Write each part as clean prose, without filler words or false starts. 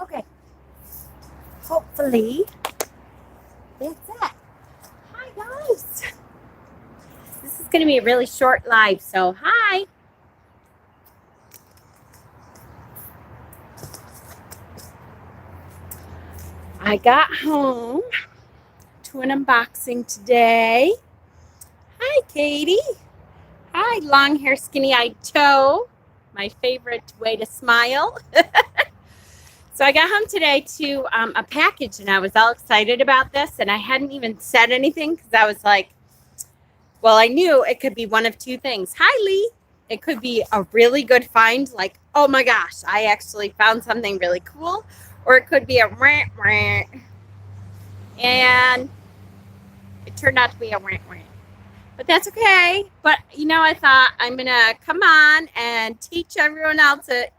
Okay. Hopefully, that's it. Hi, guys. This is going to be a really short live, so hi. I got home to an unboxing today. Hi, Katie. Hi, long hair, skinny-eyed toe. My favorite way to smile. So I got home today to a package, and I was all excited about this, and I hadn't even said anything because I was like, well, I knew it could be one of two things. Hi, Lee. It could be a really good find, like, oh my gosh, I actually found something really cool, or it could be a rant rant. And it turned out to be a rant rant. But that's okay. But, I thought I'm going to come on and teach everyone else that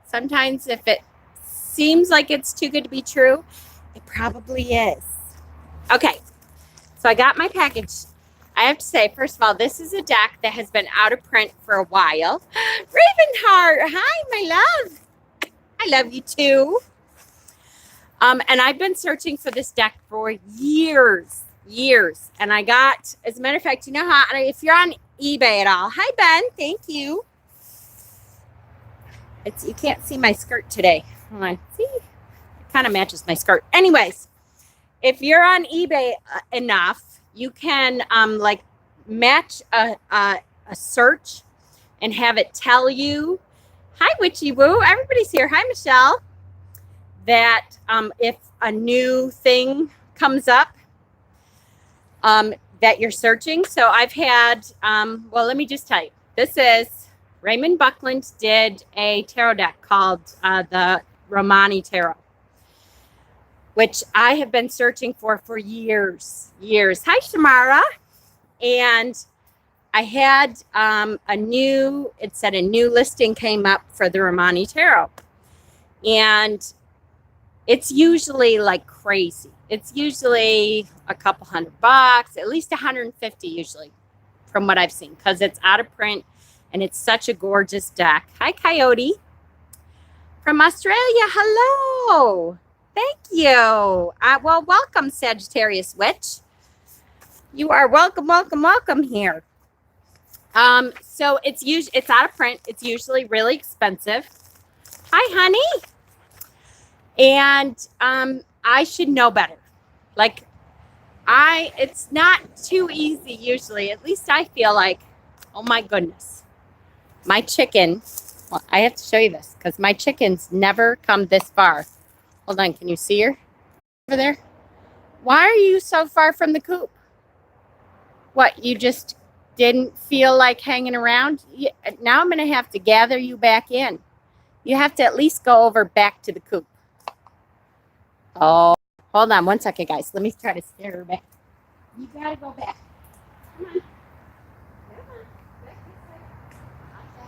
sometimes if it seems like it's too good to be true, it probably is. Okay, so I got my package. I have to say, first of all, this is a deck that has been out of print for a while. Ravenheart, hi, my love. I love you too. And I've been searching for this deck for years. And I got, as a matter of fact, if you're on eBay at all, hi, Ben, thank you. You can't see my skirt today. Hold on. See, it kind of matches my skirt. Anyways, if you're on eBay enough, you can match a search and have it tell you, hi, Witchy Woo, everybody's here. Hi, Michelle. That if a new thing comes up that you're searching. So I've had, well, let me just tell you, this is Raymond Buckland did a tarot deck called the Romani Tarot, which I have been searching for years. Hi, Shamara. And I had it said a new listing came up for the Romani Tarot. And it's usually like crazy. It's usually a couple $100, at least 150 usually, from what I've seen, because it's out of print and it's such a gorgeous deck. Hi, Coyote. From Australia, hello. Thank you. Well, welcome, Sagittarius Witch. You are welcome here. So it's out of print. It's usually really expensive. Hi, honey. And I should know better. It's not too easy usually. At least I feel like, oh my goodness. My chicken, well, I have to show you this because my chickens never come this far. Hold on, can you see her over there? Why are you so far from the coop? What, you just didn't feel like hanging around? Now I'm going to have to gather you back in. You have to at least go over back to the coop. Oh, hold on one second, guys. Let me try to scare her back. You got to go back. Come on. Back this way. Not that way.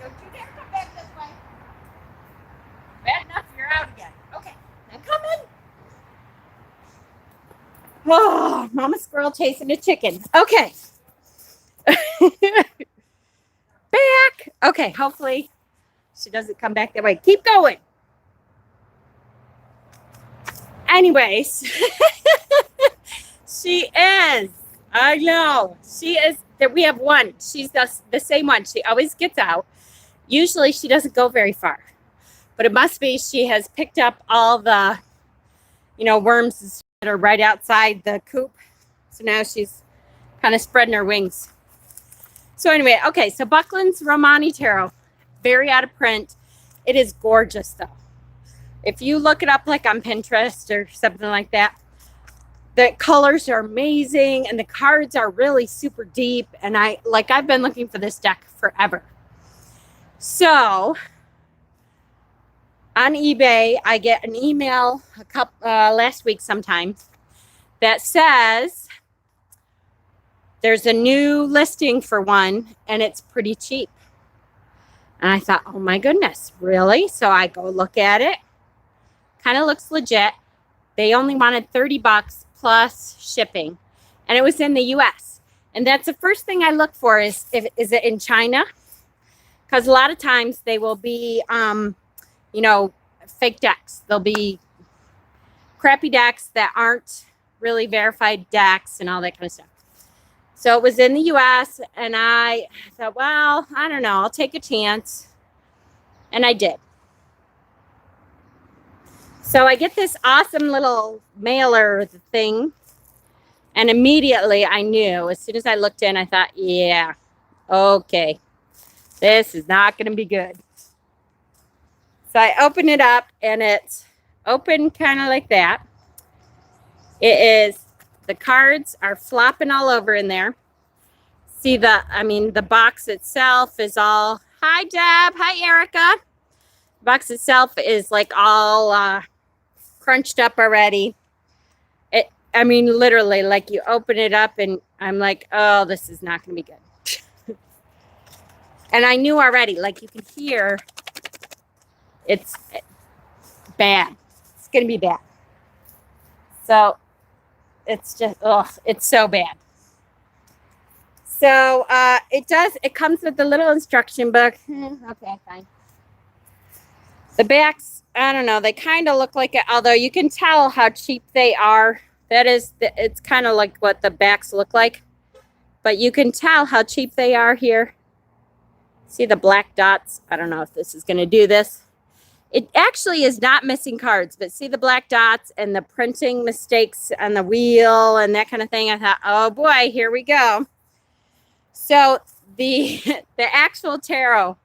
Don't you dare come back this way. Bad enough, you're out again. Okay, now come in. Oh, Mama Squirrel chasing a chicken. Okay. Back. Okay, hopefully she doesn't come back that way. Keep going. Anyways, she is. I know. She is. That we have one. She's the same one. She always gets out. Usually she doesn't go very far. But it must be she has picked up all the, worms that are right outside the coop. So now she's kind of spreading her wings. So anyway, okay, so Buckland's Romani Tarot, very out of print. It is gorgeous, though. If you look it up like on Pinterest or something like that, the colors are amazing and the cards are really super deep. And I've been looking for this deck forever. So on eBay, I get an email last week sometime that says there's a new listing for one, and it's pretty cheap. And I thought, oh my goodness, really? So I go look at it. Kind of looks legit. They only wanted $30 plus shipping, and it was in the US. And that's the first thing I look for is it in China? Because a lot of times they will be, you know, fake decks. They'll be crappy decks that aren't really verified decks and all that kind of stuff. So it was in the US, and I thought, well, I don't know, I'll take a chance. And I did. So I get this awesome little mailer thing, and immediately I knew, as soon as I looked in, I thought, yeah, okay, this is not going to be good. So I open it up, and it's open kind of like that. It is, the cards are flopping all over in there. See the box itself is all, hi Deb, hi Erica. The box itself is like all crunched up already. Literally, like you open it up and I'm like, oh, this is not going to be good. And I knew already, like you can hear, it's bad. It's going to be bad. So it's just, it's so bad. So it comes with the little instruction book. Okay, fine. The backs, I don't know, they kind of look like it, although you can tell how cheap they are. It's kind of like what the backs look like. But you can tell how cheap they are here. See the black dots? I don't know if this is going to do this. It actually is not missing cards, but see the black dots and the printing mistakes on the wheel and that kind of thing. I thought, oh boy, here we go. So the actual tarot,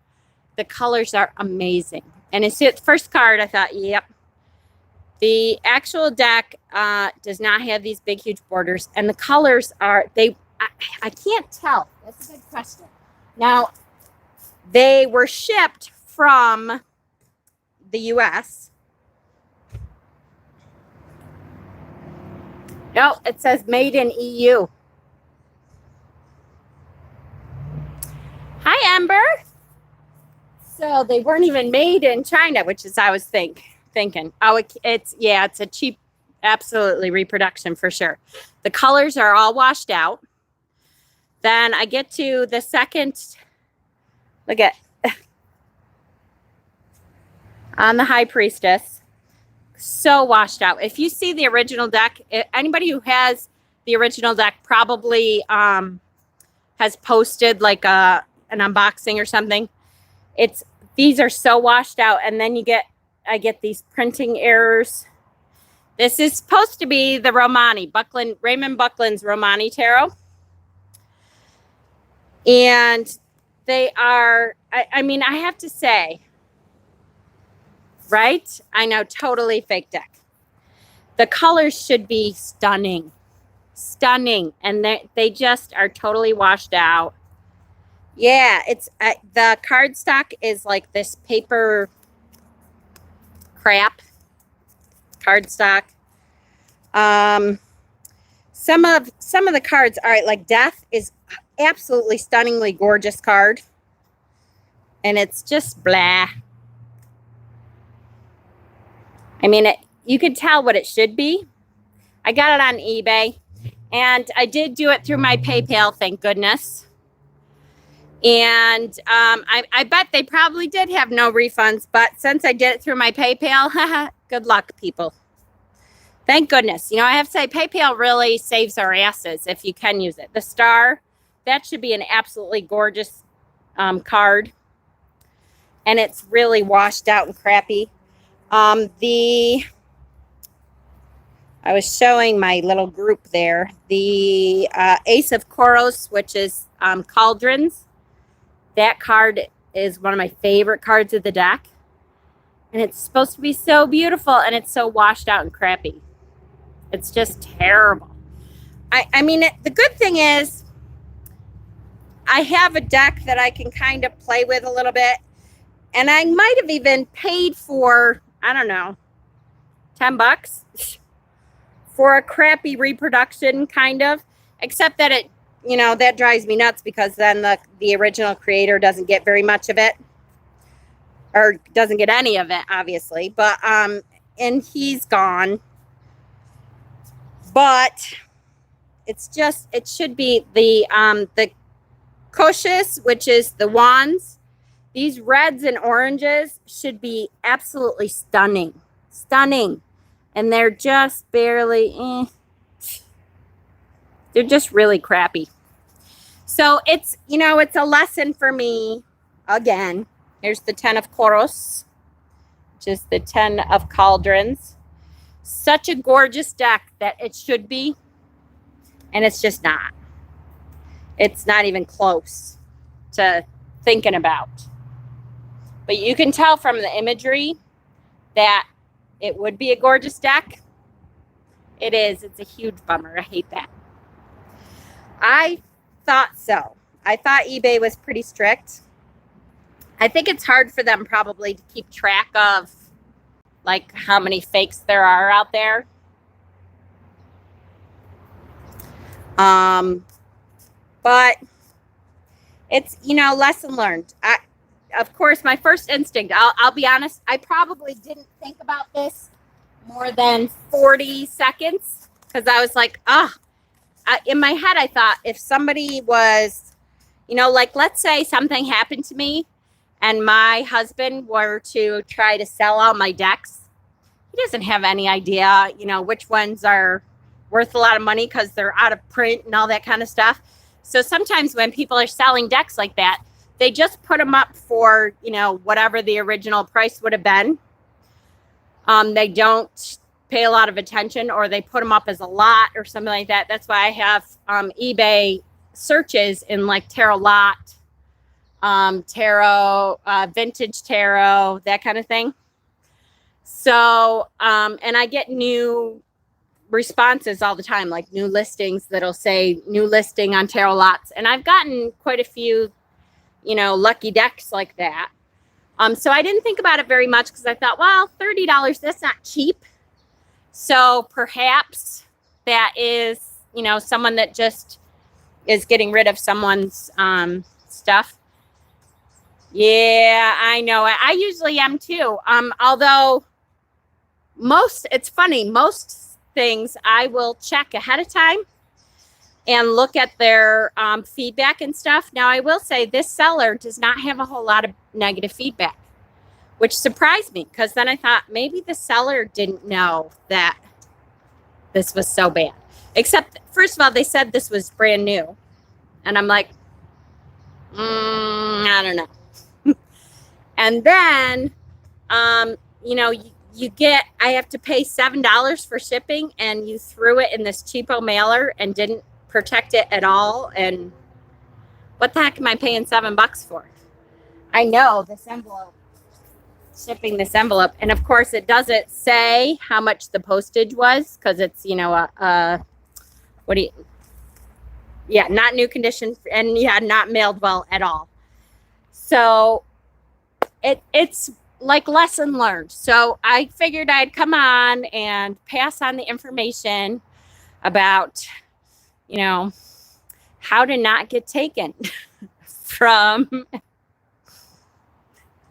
the colors are amazing. And it's the first card, I thought, yep. The actual deck does not have these big, huge borders. And the colors are, I can't tell. That's a good question. Now, they were shipped from the US. No, it says made in EU. Hi, Amber. So they weren't even made in China, which is I was thinking. Oh, it's a cheap, absolutely reproduction for sure. The colors are all washed out. Then I get to the second. Look at on the High Priestess. So washed out. If you see the original deck, anybody who has the original deck probably has posted like an unboxing or something. These are so washed out, and then I get these printing errors. This is supposed to be the Romani, Raymond Buckland's Romani tarot. And they are, I have to say, right? I know, totally fake deck. The colors should be stunning. Stunning. And they just are totally washed out. Yeah, it's the cardstock is like this paper crap cardstock. Some of the cards are like Death is absolutely stunningly gorgeous card, and it's just blah. You could tell what it should be. I got it on eBay, and I did do it through my PayPal, thank goodness. And I bet they probably did have no refunds, but since I did it through my PayPal, good luck, people. Thank goodness. I have to say PayPal really saves our asses if you can use it. The star, that should be an absolutely gorgeous card. And it's really washed out and crappy. I was showing my little group there. The Ace of Coros, which is Cauldrons. That card is one of my favorite cards of the deck. And it's supposed to be so beautiful, and it's so washed out and crappy. It's just terrible. The good thing is I have a deck that I can kind of play with a little bit. And I might have even paid for, I don't know, $10 for a crappy reproduction, kind of. Except that you know, that drives me nuts because then the original creator doesn't get very much of it, or doesn't get any of it, obviously. But and he's gone. But it's just, it should be the Koshis, which is the wands. These reds and oranges should be absolutely stunning. Stunning. And they're just barely, they're just really crappy. So it's, you know, it's a lesson for me. Again, here's the 10 of Koros, which is the 10 of Cauldrons. Such a gorgeous deck that it should be. And it's just not. It's not even close to thinking about. But you can tell from the imagery that it would be a gorgeous deck. It is. It's a huge bummer. I hate that. I thought so. I thought eBay was pretty strict. I think it's hard for them probably to keep track of like how many fakes there are out there. But it's, you know, lesson learned. Of course, my first instinct, I'll be honest, I probably didn't think about this more than 40 seconds because I was like, in my head, I thought if somebody was, you know, like, let's say something happened to me and my husband were to try to sell all my decks. He doesn't have any idea, you know, which ones are worth a lot of money because they're out of print and all that kind of stuff. So sometimes when people are selling decks like that, they just put them up for, you know, whatever the original price would have been. They don't pay a lot of attention, or they put them up as a lot or something like that. That's why I have eBay searches in like tarot lot, tarot, vintage tarot, that kind of thing. So, and I get new responses all the time, like new listings that'll say new listing on tarot lots. And I've gotten quite a few, you know, lucky decks like that. So I didn't think about it very much because I thought, well, $30, that's not cheap. So perhaps that is, you know, someone that just is getting rid of someone's stuff. Yeah, I know. I usually am too. Although it's funny, most things I will check ahead of time and look at their feedback and stuff. Now, I will say this seller does not have a whole lot of negative feedback, which surprised me because then I thought maybe the seller didn't know that this was so bad. Except, first of all, they said this was brand new. And I'm like, I don't know. And then, you know, I have to pay $7 for shipping, and you threw it in this cheapo mailer and didn't protect it at all. And what the heck am I paying $7 for? I know this envelope, shipping this envelope. And of course it doesn't say how much the postage was because it's, you know, not new condition, and not mailed well at all. So it's like lesson learned. So I figured I'd come on and pass on the information about, you know, how to not get taken from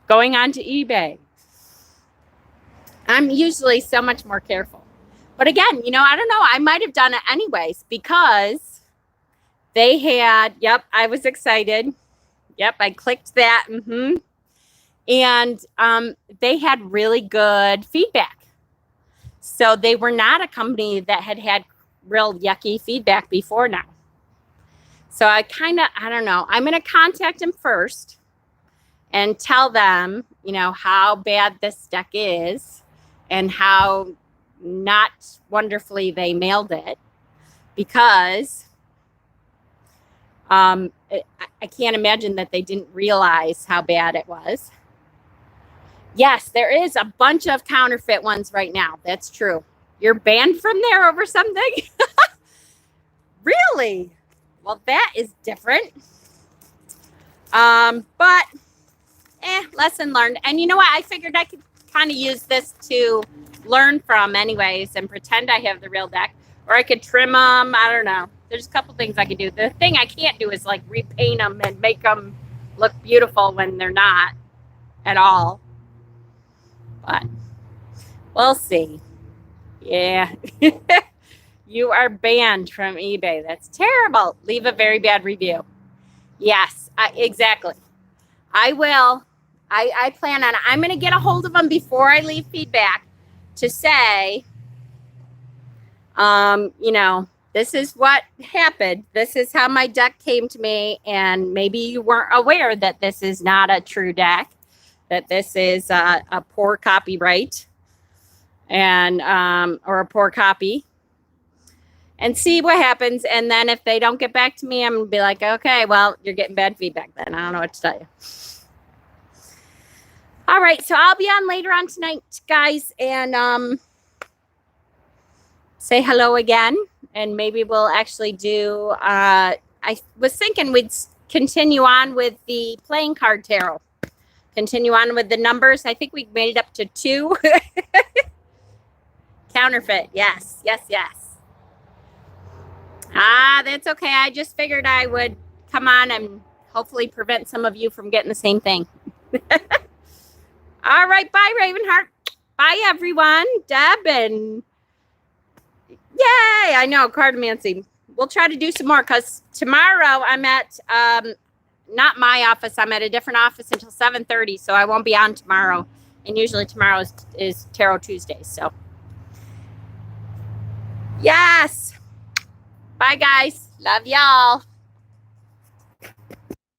going on to eBay. I'm usually so much more careful. But again, you know, I don't know. I might have done it anyways because they had, I was excited. I clicked that. And they had really good feedback. So they were not a company that had real yucky feedback before now. So I don't know. I'm going to contact them first and tell them, you know, how bad this deck is and how not wonderfully they mailed it, because I can't imagine that they didn't realize how bad it was. Yes, there is a bunch of counterfeit ones right now. That's true. You're banned from there over something? Really? Well, that is different. But lesson learned. And you know what? I figured I could kind of use this to learn from anyways and pretend I have the real deck. Or I could trim them. I don't know. there's a couple things I can do. The thing I can't do is like repaint them and make them look beautiful when they're not at all. But we'll see. Yeah. You are banned from eBay. That's terrible. Leave a very bad review. Yes, exactly. I will. I plan on it. I'm going to get a hold of them before I leave feedback to say, you know, this is what happened. This is how my deck came to me. And maybe you weren't aware that this is not a true deck, that this is a poor copyright and or a poor copy, and see what happens. And then if they don't get back to me, I'm going to be like, okay, well, you're getting bad feedback then. I don't know what to tell you. All right, so I'll be on later on tonight, guys, and say hello again. And maybe we'll actually do, I was thinking we'd continue on with the playing card tarot. Continue on with the numbers. I think we made it up to 2. Counterfeit. Yes, yes, yes. That's okay. I just figured I would come on and hopefully prevent some of you from getting the same thing. All right. Bye, Ravenheart. Bye, everyone. Deb and yay. I know. Cartomancy. We'll try to do some more because tomorrow I'm at, not my office. I'm at a different office until 7:30. So I won't be on tomorrow. And usually tomorrow is Tarot Tuesday. So yes. Bye, guys. Love y'all.